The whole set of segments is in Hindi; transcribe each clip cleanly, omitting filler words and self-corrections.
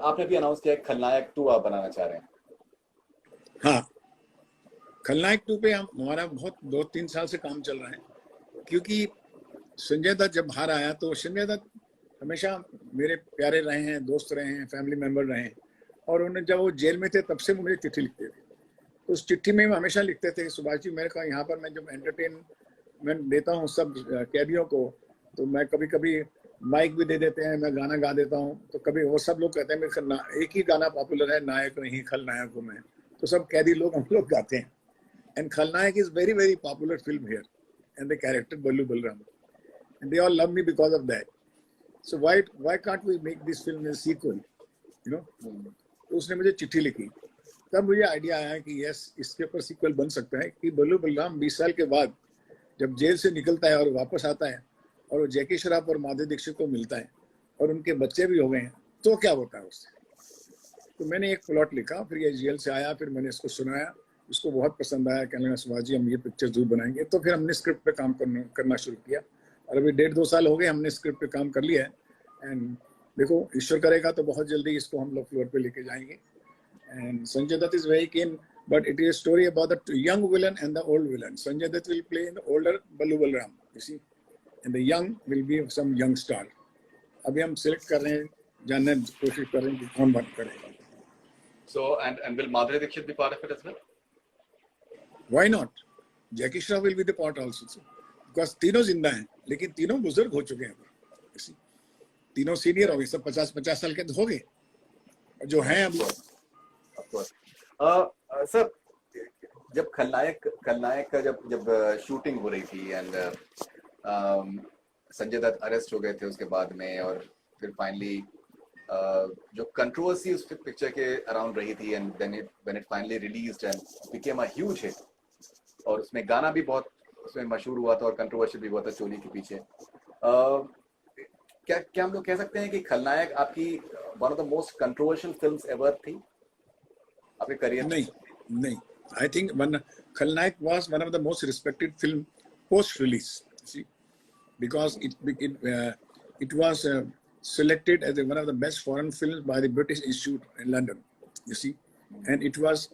आपने भी अनाउंस किया है खलनायक 2 आप बनाना चाह रहे हैं। हाँ, खलनायक 2 पे हमारा बहुत 2-3 साल से काम चल रहा है, क्योंकि संजय दत्त जब बाहर आया तो संजय दत्त हमेशा मेरे प्यारे रहे हैं, दोस्त रहे हैं, फैमिली मेंबर रहे हैं। और उन्हें जब वो जेल में थे तब से वो मुझे चिट्ठी लिखते थे। तो उस चिट्ठी में हमेशा लिखते थे, सुभाष जी मेरे को यहाँ पर मैं जब एंटरटेनमेंट देता हूँ सब कैदियों को, तो मैं कभी कभी माइक भी दे देते हैं, मैं गाना गा देता हूँ। तो कभी वो सब लोग कहते हैं मेरे एक ही गाना पॉपुलर है, नायक नहीं खलनायक हूँ मैं। तो सब कैदी लोग हम लोग गाते हैं। एंड खलनायक is very very popular film here and the character Ballu Balram, and they all love me because of that. So why can't we make this film a sequel? You know? तो उसने मुझे चिट्ठी लिखी, तब मुझे आइडिया आया कि यस, इसके ऊपर सीक्वल बन सकता है कि बल्लू बलराम 20 साल के बाद जब जेल से निकलता है और वापस आता है और वो जैकी श्रॉफ और माधुरी दीक्षित को मिलता है और उनके बच्चे भी हो गए हैं, तो क्या होता है उससे। तो मैंने एक प्लॉट लिखा, फिर ये जेल से आया, फिर मैंने इसको सुनाया, उसको बहुत पसंद आया, कहने लगा सुभाष जी हम ये पिक्चर जरूर बनाएंगे। तो फिर हमने स्क्रिप्ट पे काम करना शुरू किया और अभी 1.5-2 साल हो गए हमने स्क्रिप्ट पे काम कर लिया है। एंड देखो ईश्वर करेगा तो बहुत जल्दी इसको हम लोग फ्लोर पे लेके जाएंगे। And Sanjay Dutt is very keen, but it is a story about the young villain and the old villain. Sanjay Dutt will play in the older Ballu Balram, you see, and the young will be some young star. अभी हम select कर रहे हैं, जानने की कोशिश कर रहे हैं कि कौन बात करेगा। So and will Madhuri Dixit be part of it as well? Why not? Jackie Shroff will be the part also, because तीनों जिंदा हैं, लेकिन तीनों बुजुर्ग हो चुके हैं, तीनों सीनियर हो गए, सब 50-50 साल के हो गए, जो हैं अभी। सर जब खलनायक का जब शूटिंग हो रही थी एंड संजय दत्त अरेस्ट हो गए थे उसके बाद में, और फिर फाइनली जो कंट्रोवर्सी उस पिक्चर के अराउंड रही थी and when it finally released and became a huge hit, और उसमें गाना भी बहुत उसमें मशहूर हुआ था और कंट्रोवर्सी भी हुआ था चोली के पीछे। क्या हम लोग कह सकते हैं कि खलनायक आपकी one of the most controversial films ever थी आपके करियर? नहीं, I think Khalnaik was one of the most respected film post release, see, because it was selected as one of the best foreign films by the British Institute in London, you see, and it was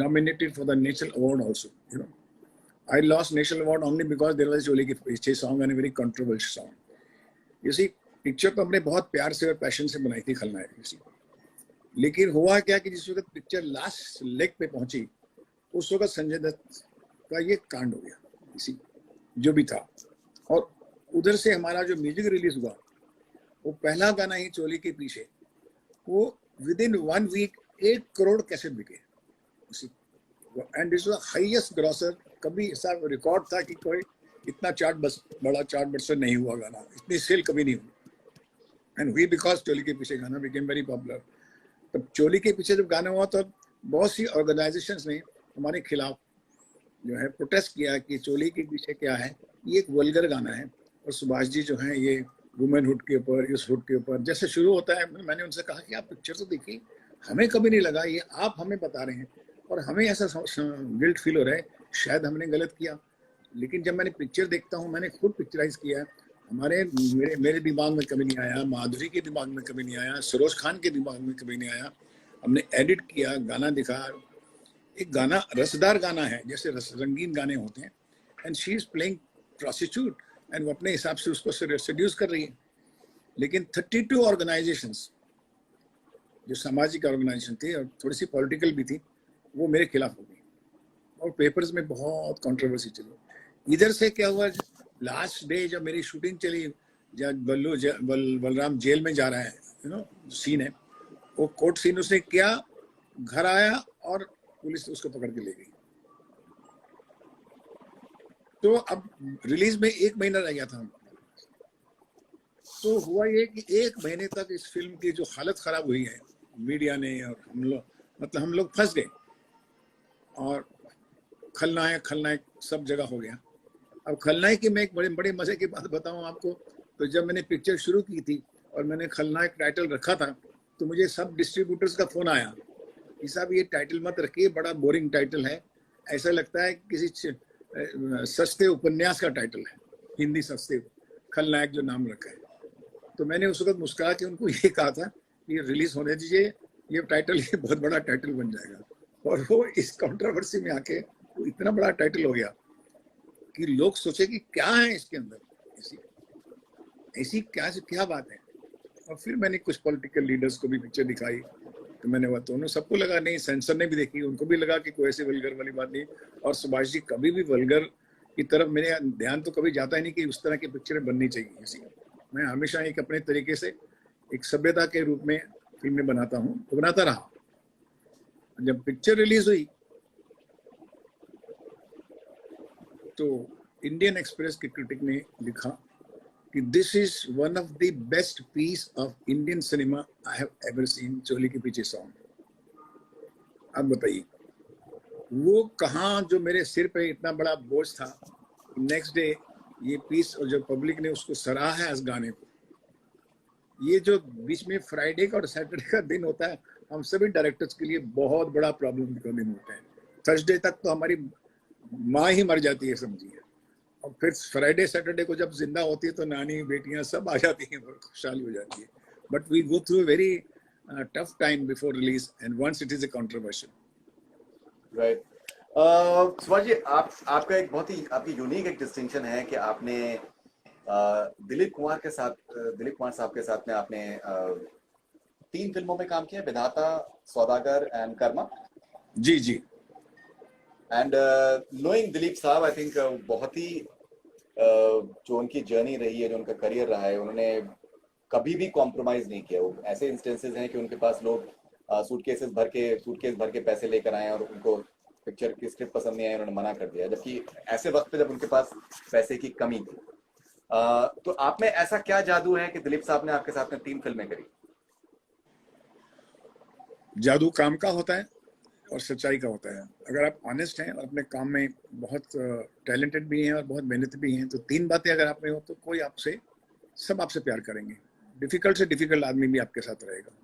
nominated for the National Award also, you know. I lost National Award only because there was Choli Ke Piche song and a very controversial song, you see. Picture तो हमने बहुत प्यार से और पैशन से बनाई थी खलनायक, you see. लेकिन हुआ क्या कि जिस वक्त पिक्चर लास्ट लेग पे पहुंची उस वक्त संजय दत्त का ये कांड हो गया, इसी जो भी था। और उधर से हमारा जो म्यूजिक रिलीज हुआ, वो पहला गाना ही चोली के पीछे, वो within 1 week 1 crore cassette बिके, and this was highest grosser. कभी ऐसा रिकॉर्ड था कि कोई इतना बड़ा चार्ट बस्टर नहीं हुआ गाना, इतनी सेल कभी नहीं हुई। एंड वी बिकॉज चोली के पीछे गाना बिकेम वेरी पॉपुलर। तब चोली के पीछे जब गाना हुआ तो बहुत सी ऑर्गेनाइजेशंस ने हमारे खिलाफ जो है प्रोटेस्ट किया कि चोली के पीछे क्या है, ये एक वल्गर गाना है, और सुभाष जी जो है ये वुमेनहुड के ऊपर, इस हुड के ऊपर जैसे शुरू होता है। मैंने उनसे कहा कि आप पिक्चर तो देखिए, हमें कभी नहीं लगा, ये आप हमें बता रहे हैं और हमें ऐसा गिल्ट फील हो रहा है शायद हमने गलत किया। लेकिन जब मैंने पिक्चर देखता हूँ, मैंने खुद पिक्चराइज किया है, मेरे दिमाग में कभी नहीं आया, माधुरी के दिमाग में कभी नहीं आया, सरोज खान के दिमाग में कभी नहीं आया। हमने एडिट किया, गाना दिखा, एक गाना रसदार गाना है, जैसे रंगीन गाने होते हैं, and she is playing prostitute and वो अपने हिसाब से उसको सेड्यूस कर रही है। लेकिन 32 ऑर्गेनाइजेशंस जो सामाजिक ऑर्गेनाइजेशन थी और थोड़ी सी पॉलिटिकल भी थी, वो मेरे खिलाफ हो गई और पेपर्स में बहुत कंट्रोवर्सी चली। इधर से क्या हुआ, लास्ट डे जब मेरी शूटिंग चली, जब बलराम जेल में जा रहा है, यू नो सीन है, वो कोर्ट सीन उसने किया, घर आया और पुलिस उसको पकड़ के ले गई। तो अब रिलीज में 1 महीना रह गया था। तो हुआ ये कि 1 महीने तक इस फिल्म की जो हालत खराब हुई है मीडिया ने, और हम लोग फंस गए, और खलनायक सब जगह हो गया। अब खलनायक की मैं एक बड़े मजे की बात बताऊं आपको, तो जब मैंने पिक्चर शुरू की थी और मैंने खलनायक टाइटल रखा था, तो मुझे सब डिस्ट्रीब्यूटर्स का फोन आया कि साहब ये टाइटल मत रखिए, बड़ा बोरिंग टाइटल है, ऐसा लगता है किसी सस्ते उपन्यास का टाइटल है, हिंदी सस्ते, खलनायक जो नाम रखा है। तो मैंने उस वक्त मुस्कुरा के उनको ये कहा था ये रिलीज होने दीजिए, ये टाइटल ये बहुत बड़ा टाइटल बन जाएगा। और वो इस कंट्रोवर्सी में आके वो इतना बड़ा टाइटल हो गया कि लोग सोचे कि क्या है इसके अंदर, ऐसी ऐसी क्या बात है। और फिर मैंने कुछ पॉलिटिकल लीडर्स को भी पिक्चर दिखाई, तो मैंने वो तो सबको लगा, नहीं सेंसर ने भी देखी, उनको भी लगा कि कोई ऐसी वल्गर वाली बात नहीं। और सुभाष जी कभी भी वल्गर की तरफ मेरे ध्यान तो कभी जाता ही नहीं कि उस तरह की पिक्चरें बननी चाहिए। इसी मैं हमेशा एक अपने तरीके से एक सभ्यता के रूप में फिल्में बनाता हूँ, तो बनाता रहा। जब पिक्चर रिलीज हुई तो इंडियन एक्सप्रेस के क्रिटिक ने लिखा कि this is one of the best piece of Indian cinema I have ever seen, चोली के पीछे सॉन्ग। अब बताइए वो कहाँ, जो मेरे सिर पे इतना बड़ा बोझ था, नेक्स्ट डे ये पीस, और जो पब्लिक ने उसको सराहा है इस गाने को। ये जो बीच में फ्राइडे का और सैटरडे का दिन होता है, हम सभी डायरेक्टर्स के लिए बहुत बड़ा प्रॉब्लम का दिन होता है। थर्सडे तक तो हमारी माँ ही मर जाती है, समझिए। और फिर फ्राइडे सैटरडे को जब जिंदा होती है तो नानी बेटियां सब आ जाती हैं, खुशहाली हो जाती है। But we go through very tough time before release and once it is a controversial. Right. Subhash ji, आपका एक बहुत ही आपकी यूनिक एक डिस्टिंक्शन है कि आपने दिलीप कुमार साहब के साथ में आपने 3 फिल्मों में काम किया, विधाता, सौदागर एंड कर्मा। जी जी। And knowing Dilip Sahab, I think बहुत ही जो उनकी जर्नी रही है, जो उनका करियर रहा है, उन्होंने कभी भी कॉम्प्रोमाइज नहीं किया। वो ऐसे इंस्टेंसेस हैं कि उनके पास लोग सूटकेस भर के पैसे लेकर आए और उनको पिक्चर की स्क्रिप्ट पसंद नहीं आई, उन्होंने मना कर दिया, जबकि ऐसे वक्त पे जब उनके पास पैसे की कमी थी। तो आप में ऐसा क्या जादू है कि दिलीप साहब ने आपके साथ में 3 फिल्में करी? जादू काम का होता है और सच्चाई का होता है। अगर आप ऑनेस्ट हैं और अपने काम में बहुत टैलेंटेड भी हैं और बहुत मेहनत भी हैं, तो 3 बातें अगर आप में हो तो कोई आपसे, सब आपसे प्यार करेंगे। डिफिकल्ट से डिफिकल्ट आदमी भी आपके साथ रहेगा।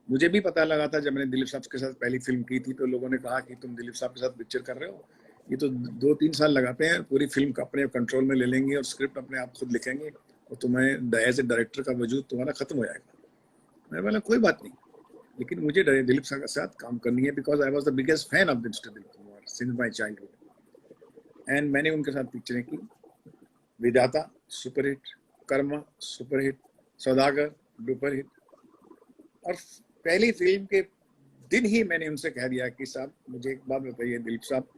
मुझे भी पता लगा था जब मैंने दिलीप साहब के साथ पहली फिल्म की थी, तो लोगों ने कहा कि तुम दिलीप साहब के साथ पिक्चर कर रहे हो, ये तो 2-3 साल लगाते हैं, पूरी फिल्म का अपने कंट्रोल में ले लेंगे और स्क्रिप्ट अपने आप खुद लिखेंगे और तुम्हें एज ए डायरेक्टर का वजूद तुम्हारा खत्म हो जाएगा। मैंने बोला कोई बात नहीं, लेकिन मुझे दिलीप साहब के साथ काम करनी है, because I was the biggest fan of mister Dilip Kumar since my childhood. And मैंने उनके साथ पिक्चरें की, विधाता सुपरहिट, कर्मा सुपरहिट, सौदागर सुपरहिट। और पहली फिल्म के दिन ही मैंने उनसे कह दिया कि साहब मुझे एक बात बताइए दिलीप साहब,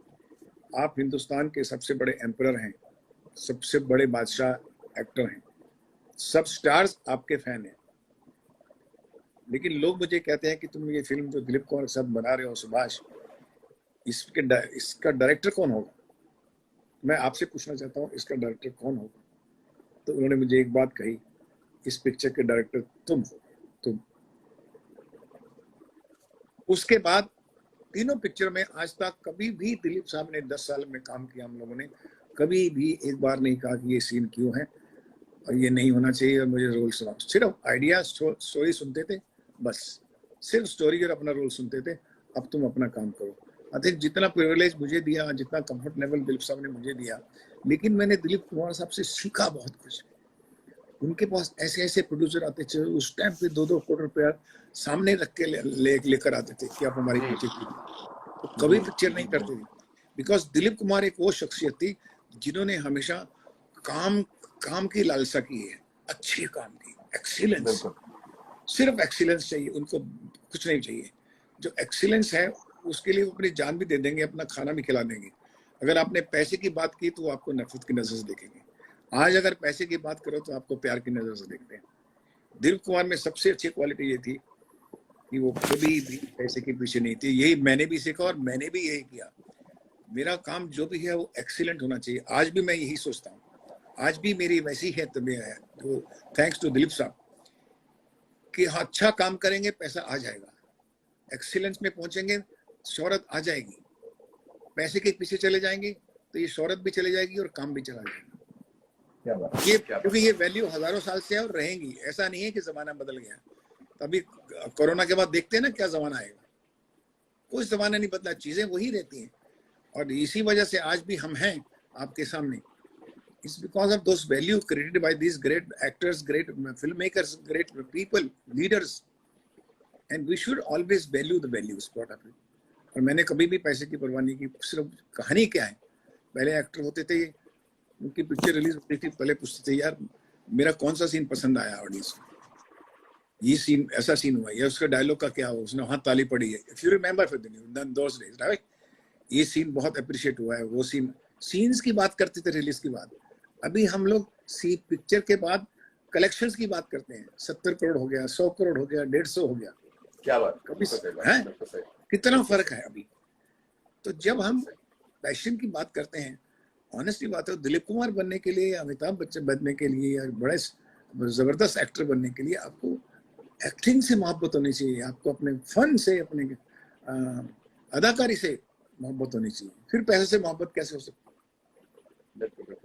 आप हिंदुस्तान के सबसे बड़े एम्परर हैं, सबसे बड़े बादशाह एक्टर हैं, सब स्टार्स आपके फैन हैं, लेकिन लोग मुझे कहते हैं कि तुम ये फिल्म जो दिलीप कुमार के साथ बना रहे हो सुभाष, इसका डायरेक्टर कौन होगा? मैं आपसे पूछना चाहता हूँ इसका डायरेक्टर कौन होगा? तो उन्होंने मुझे एक बात कही, इस पिक्चर के डायरेक्टर तुम हो, तुम। उसके बाद तीनों पिक्चर में आज तक कभी भी दिलीप साहब ने 10 साल में काम किया, हम लोगों ने कभी भी एक बार नहीं कहा कि ये सीन क्यों है और ये नहीं होना चाहिए और मुझे रोल सुनाओ। सिर्फ आइडिया स्टोरी सुनते थे, बस सिर्फ स्टोरी और अपना रोल सुनते थे, अब तुम अपना काम करो। आई थिंक जितना प्रिविलेज मुझे दिया, जितना कंफर्ट लेवल दिलीप साहब ने मुझे दिया, लेकिन मैंने दिलीप कुमार साहब से सीखा बहुत कुछ। उनके पास ऐसे ऐसे प्रोड्यूसर आते थे, उस टाइम पे 2-2 करोड़ रुपया सामने रख के लेकर आते थे कि आप हमारी पिक्चर कीजिए, तो कभी पिक्चर नहीं करते थे। बिकॉज दिलीप कुमार एक वो शख्सियत थी जिन्होंने हमेशा काम की लालसा की है, अच्छे काम की, एक्सीलेंस, सिर्फ एक्सीलेंस चाहिए उनको, कुछ नहीं चाहिए। जो एक्सीलेंस है उसके लिए वो अपनी जान भी दे देंगे, अपना खाना भी खिला देंगे। अगर आपने पैसे की बात की तो आपको नफरत की नजर से देखेंगे, आज अगर पैसे की बात करो तो आपको प्यार की नजर से देखते हैं। दिलीप कुमार में सबसे अच्छी क्वालिटी ये थी कि वो कभी भी पैसे के पीछे नहीं थे। यही मैंने भी सीखा और मैंने भी यही किया। मेरा काम जो भी है वो एक्सीलेंट होना चाहिए। आज भी मैं यही सोचता हूँ, आज भी मेरी वैसी है तबीयत है, तो थैंक्स टू दिलीप साहब कि हाँ अच्छा काम करेंगे पैसा आ जाएगा, एक्सीलेंस में पहुंचेंगे शोहरत आ जाएगी, पैसे के पीछे चले जाएंगे तो ये शोहरत भी चली जाएगी और काम भी चला जाएगा। ये क्योंकि ये वैल्यू हजारों साल से है और रहेंगी, ऐसा नहीं है कि जमाना बदल गया। अभी कोरोना के बाद देखते हैं ना क्या जमाना आएगा, कोई जमाना नहीं बदला, चीजें वही रहती हैं। और इसी वजह से आज भी हम हैं आपके सामने, it's because of those value created by these great actors, great film makers, great people, leaders. And we should always value the values what are. और मैंने कभी भी पैसे की परवाह नहीं की, सिर्फ कहानी क्या है। पहले एक्टर होते थे, उनकी पिक्चर रिलीज होती थी, पहले पूछते थे यार मेरा कौन सा सीन पसंद आया ऑडियंस को, ये सीन ऐसा सीन हुआ, या उसका डायलॉग का क्या हुआ, उसने वहां ताली पड़ी है, if you remember for those days right, ये सीन बहुत अप्रिशिएट हुआ है, वो सीन्स की बात करते थे रिलीज के बाद। अभी हम लोग पिक्चर के बाद कलेक्शंस की बात करते हैं, 70 करोड़ हो गया, 100 करोड़ हो गया, 150 हो गया, क्या बात, कभी बिल्कुल है, सही। कितना फर्क है अभी। तो जब हम पैशन की बात करते हैं, ऑनेस्टली बात है, दिलीप कुमार बनने के लिए, अमिताभ बच्चन बनने के लिए, या बड़े जबरदस्त एक्टर बनने के लिए आपको एक्टिंग से मोहब्बत होनी चाहिए, आपको अपने फन से, अपने अदाकारी से मोहब्बत होनी चाहिए। फिर पैसे से मोहब्बत कैसे हो सकती है? बिल्कुल।